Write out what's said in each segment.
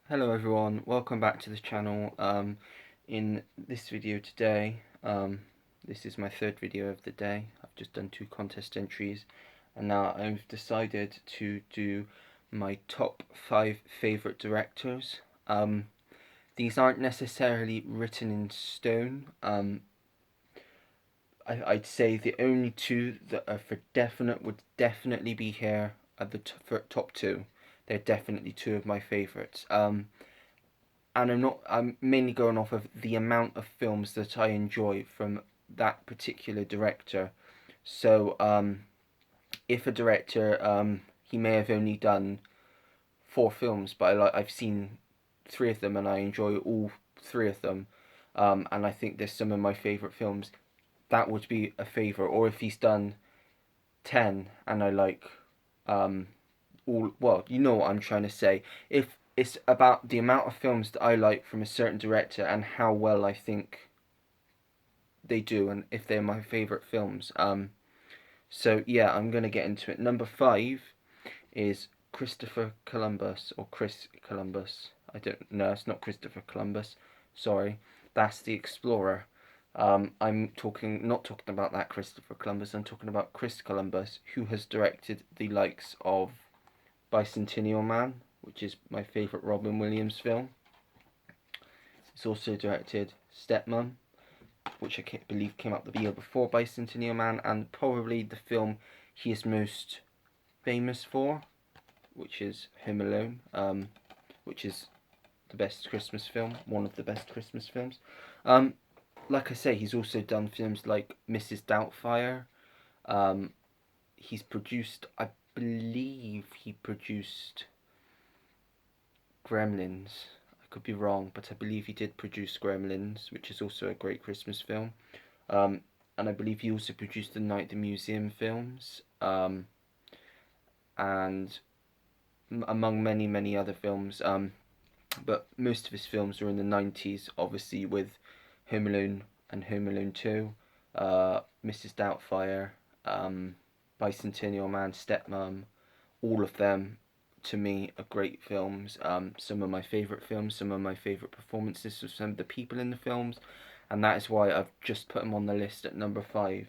Hello everyone, welcome back to the channel. In this video today, this is my third video of the day. I've just done 2 contest entries and now I've decided to do my top 5 favourite directors. These aren't necessarily written in stone. I'd say the only 2 that are for definite would definitely be here at the top 2. They're definitely 2 of my favourites. And I'm mainly going off of the amount of films that I enjoy from that particular director. So if a director, he may have only done 4 films, but I've seen 3 of them and I enjoy all 3 of them, and I think they're some of my favourite films, that would be a favourite. Or if he's done 10 and I like all, well, you know what I'm trying to say. If it's about the amount of films that I like from a certain director and how well I think they do, and if they're my favourite films. So yeah, I'm gonna get into it. Number 5 is Christopher Columbus, or Chris Columbus. I don't know. It's not Christopher Columbus. Sorry, that's the explorer. I'm not talking about that Christopher Columbus. I'm talking about Chris Columbus, who has directed the likes of Bicentennial Man, which is my favourite Robin Williams film. He's also directed Stepmom, which I believe came out the year before Bicentennial Man, and probably the film he is most famous for, which is Home Alone, which is the best Christmas film, one of the best Christmas films. Like I say, he's also done films like Mrs. Doubtfire. He's produced, I believe he produced Gremlins. I could be wrong, but I believe he did produce Gremlins, which is also a great Christmas film. And I believe he also produced the Night at the Museum films, and among many, many other films. But most of his films were in the 90s, obviously, with Home Alone and Home Alone 2, Mrs. Doubtfire, Bicentennial Man, Stepmom, all of them, to me, are great films. Some of my favourite films, some of my favourite performances of some of the people in the films, and that is why I've just put them on the list at number 5.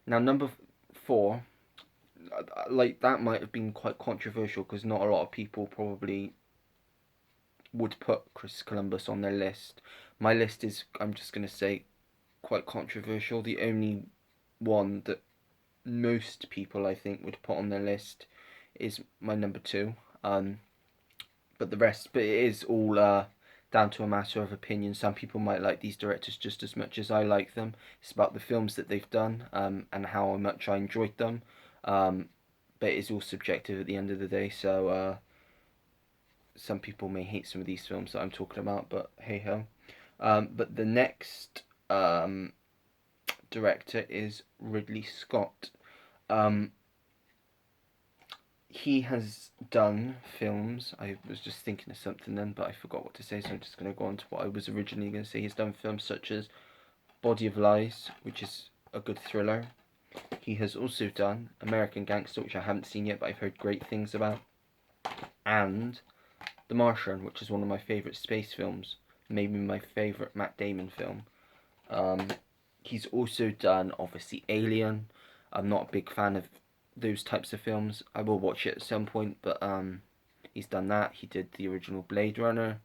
Now, number 4, like, that might have been quite controversial because not a lot of people probably would put Chris Columbus on their list. My list is, I'm just going to say, quite controversial. The only one that most people, I think, would put on their list is my number 2. But it is all down to a matter of opinion. Some people might like these directors just as much as I like them. It's about the films that they've done, and how much I enjoyed them. But it is all subjective at the end of the day. So some people may hate some of these films that I'm talking about, but hey ho. But the next director is Ridley Scott. He has done films. I was just thinking of something then, but I forgot what to say, so I'm just going to go on to what I was originally going to say. He's done films such as Body of Lies, which is a good thriller. He has also done American Gangster, which I haven't seen yet, but I've heard great things about. And The Martian, which is one of my favourite space films, maybe my favourite Matt Damon film. He's also done, obviously, Alien. I'm not a big fan of those types of films. I will watch it at some point, but he's done that. He did the original Blade Runner,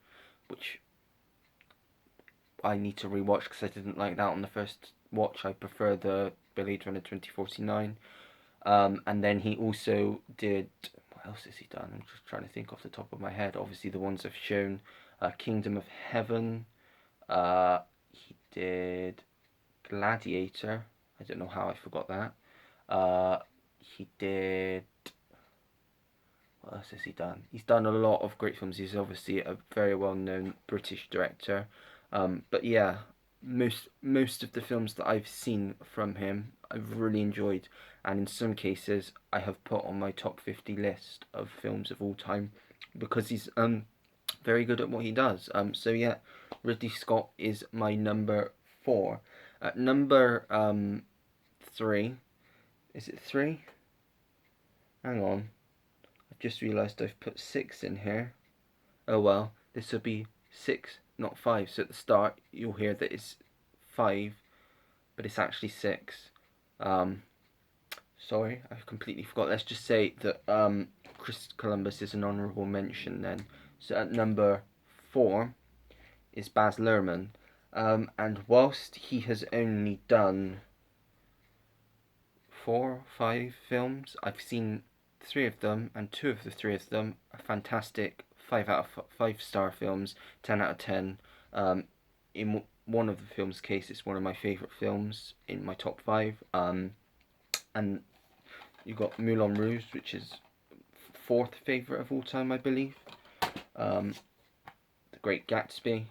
which I need to rewatch because I didn't like that on the first watch. I prefer the Blade Runner 2049. And then he also did, what else has he done? I'm just trying to think off the top of my head. Obviously the ones I've shown, Kingdom of Heaven. He did Gladiator. I don't know how I forgot that. He did, what else has he done? He's done a lot of great films. He's obviously a very well-known British director. But yeah, most of the films that I've seen from him, I've really enjoyed, and in some cases, I have put on my top 50 list of films of all time because he's very good at what he does. So yeah, Ridley Scott is my number 4. At number 3, is it 3? Hang on. I've just realised I've put 6 in here. Oh well. This will be 6, not 5. So at the start, you'll hear that it's 5, but it's actually 6. Um, Sorry, I completely forgot. Let's just say that Chris Columbus is an honourable mention then. So at number 4 is Baz Luhrmann. And whilst he has only done 4 or 5 films, I've seen 3 of them, and 2 of the 3 of them are fantastic 5 out of 5 star films, 10 out of 10. In one of the films' case, it's one of my favourite films in my top 5. And you've got Moulin Rouge, which is 4th favourite of all time, I believe. The Great Gatsby,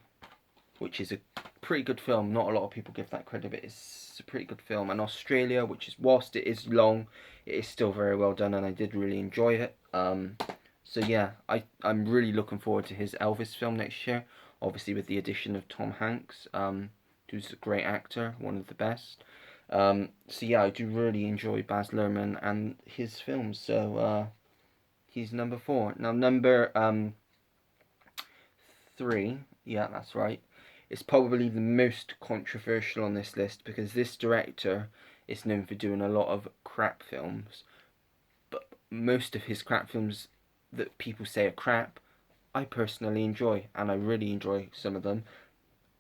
which is a pretty good film. Not a lot of people give that credit, but it's a pretty good film. And Australia, which is, whilst it is long, it is still very well done, and I did really enjoy it. So yeah, I'm really looking forward to his Elvis film next year. Obviously with the addition of Tom Hanks, who's a great actor, one of the best. So yeah, I do really enjoy Baz Luhrmann and his films. So he's number 4. Now number 3, yeah, that's right. It's probably the most controversial on this list because this director is known for doing a lot of crap films. But most of his crap films that people say are crap, I personally enjoy, and I really enjoy some of them.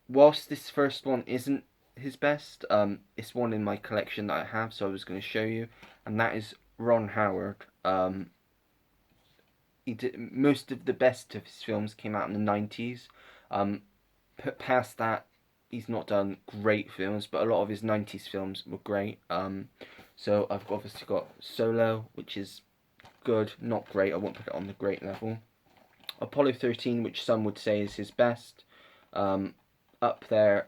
Whilst this first one isn't his best, it's one in my collection that I have, so I was going to show you, and that is Ron Howard. He did most of the best of his films came out in the 90s. Past that, he's not done great films, but a lot of his 90s films were great. So I've obviously got Solo, which is good, not great. I won't put it on the great level. Apollo 13, which some would say is his best. Up there,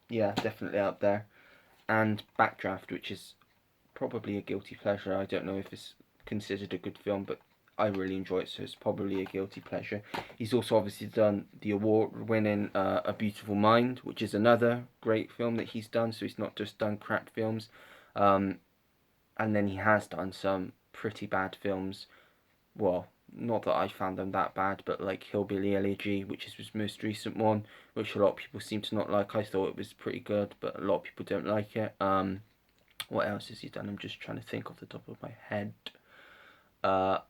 yeah, definitely up there. And Backdraft, which is probably a guilty pleasure. I don't know if it's considered a good film, but I really enjoy it, so it's probably a guilty pleasure. He's also obviously done the award-winning A Beautiful Mind, which is another great film that he's done, so he's not just done crap films. And then he has done some pretty bad films. Well, not that I found them that bad, but like Hillbilly Elegy, which is his most recent one, which a lot of people seem to not like. I thought it was pretty good, but a lot of people don't like it. What else has he done? I'm just trying to think off the top of my head.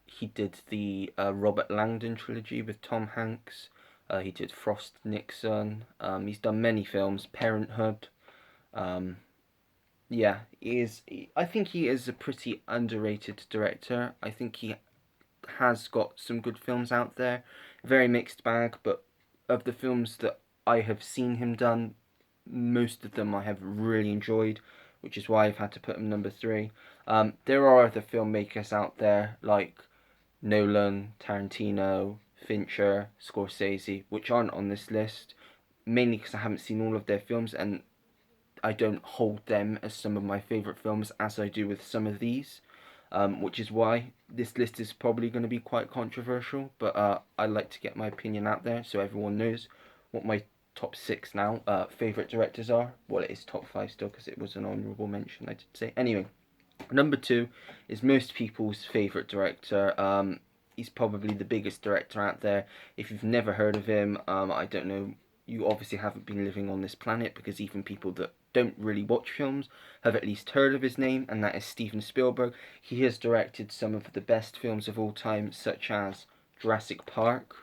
He did the Robert Langdon trilogy with Tom Hanks. He did Frost Nixon. He's done many films. Parenthood. Yeah, I think he is a pretty underrated director. I think he has got some good films out there. Very mixed bag, but of the films that I have seen him done, most of them I have really enjoyed, which is why I've had to put him number 3. There are other filmmakers out there like Nolan, Tarantino, Fincher, Scorsese, which aren't on this list, mainly because I haven't seen all of their films and I don't hold them as some of my favourite films as I do with some of these, which is why this list is probably going to be quite controversial, but I like to get my opinion out there so everyone knows what my top 6 now favourite directors are. Well, it is top 5 still because it was an honourable mention, I did say. Anyway, number 2 is most people's favourite director. He's probably the biggest director out there. If you've never heard of him, I don't know, you obviously haven't been living on this planet, because even people that don't really watch films have at least heard of his name, and that is Steven Spielberg. He has directed some of the best films of all time, such as Jurassic Park,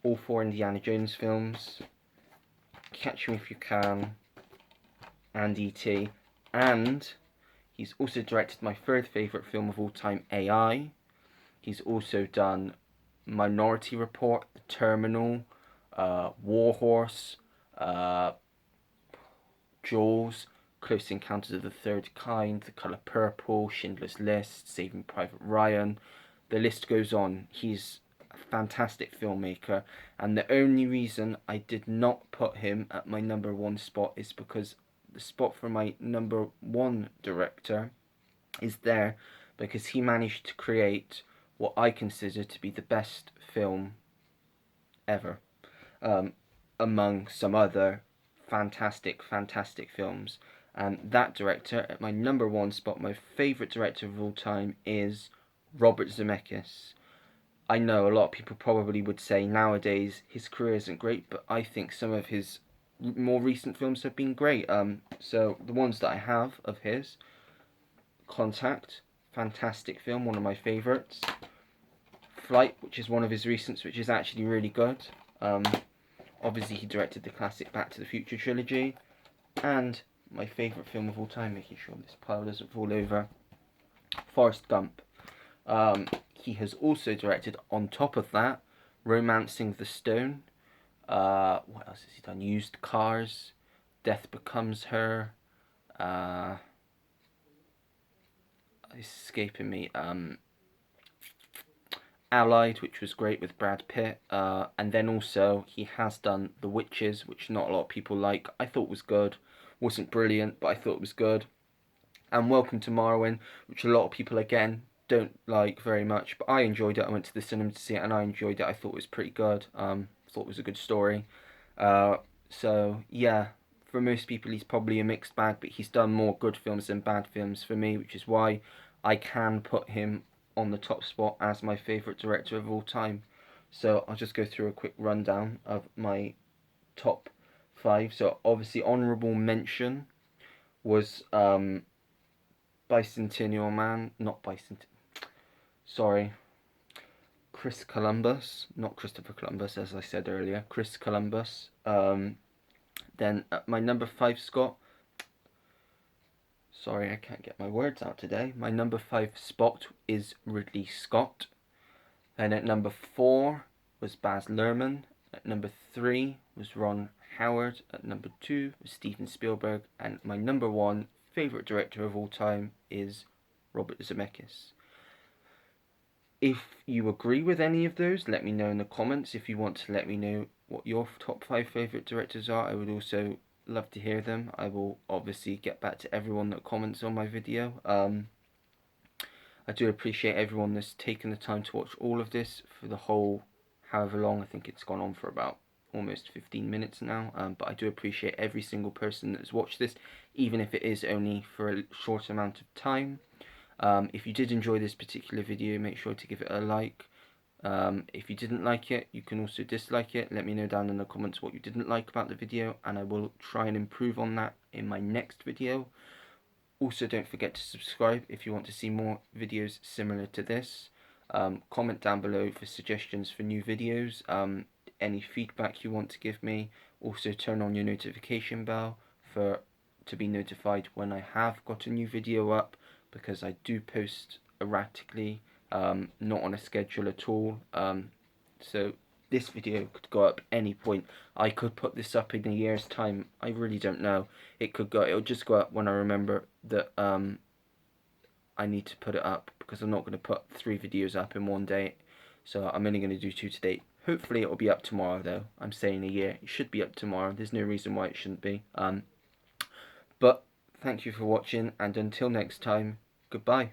all 4 Indiana Jones films, Catch Me If You Can, and E.T. And he's also directed my 3rd favourite film of all time, AI. He's also done Minority Report, The Terminal, Warhorse, Jaws, Close Encounters of the Third Kind, The Colour Purple, Schindler's List, Saving Private Ryan. The list goes on. He's a fantastic filmmaker, and the only reason I did not put him at my number 1 spot is because the spot for my number 1 director is there because he managed to create what I consider to be the best film ever, among some other fantastic, fantastic films. And that director, at my number 1 spot, my favourite director of all time, is Robert Zemeckis. I know a lot of people probably would say nowadays his career isn't great, but I think some of his more recent films have been great. So the ones that I have of his, Contact, fantastic film, one of my favourites. Flight, which is one of his recents, which is actually really good. Um, Obviously, he directed the classic Back to the Future trilogy, and my favourite film of all time, making sure this pile doesn't fall over, Forrest Gump. He has also directed, on top of that, Romancing the Stone. What else has he done? Used Cars, Death Becomes Her. It's escaping me. Allied, which was great with Brad Pitt. And then also he has done The Witches, which not a lot of people like. I thought was good. Wasn't brilliant, but I thought it was good. And Welcome to Marwen, which a lot of people again don't like very much, but I enjoyed it. I went to the cinema to see it, and I enjoyed it. I thought it was pretty good. Thought it was a good story. So yeah, for most people, he's probably a mixed bag, but he's done more good films than bad films for me, which is why I can put him on the top spot as my favourite director of all time. So I'll just go through a quick rundown of my top five. So obviously, honourable mention was Bicentennial Man, not Bicentennial. Sorry, Chris Columbus, not Christopher Columbus, as I said earlier. Chris Columbus. Then my number five, Scott. Sorry, I can't get my words out today. My number five spot is Ridley Scott. And at number four was Baz Luhrmann. At number three was Ron Howard. At number two was Steven Spielberg. And my number one favourite director of all time is Robert Zemeckis. If you agree with any of those, let me know in the comments. If you want to let me know what your top five favourite directors are, I would also love to hear them. I will obviously get back to everyone that comments on my video. I do appreciate everyone that's taken the time to watch all of this for the whole, however long. I think it's gone on for about almost 15 minutes now. But I do appreciate every single person that's watched this, even if it is only for a short amount of time. If you did enjoy this particular video, make sure to give it a like. If you didn't like it, you can also dislike it. Let me know down in the comments what you didn't like about the video, and I will try and improve on that in my next video. Also, don't forget to subscribe if you want to see more videos similar to this. Comment down below for suggestions for new videos. Any feedback you want to give me. Also, turn on your notification bell to be notified when I have got a new video up, because I do post erratically, not on a schedule at all. So this video could go up any point. I could put this up in a year's time. I really don't know. It'll just go up when I remember that I need to put it up, because I'm not going to put 3 videos up in one day. So I'm only going to do 2 today. Hopefully it'll be up tomorrow though. I'm saying a year. It should be up tomorrow. There's no reason why it shouldn't be. But thank you for watching, and until next time, goodbye.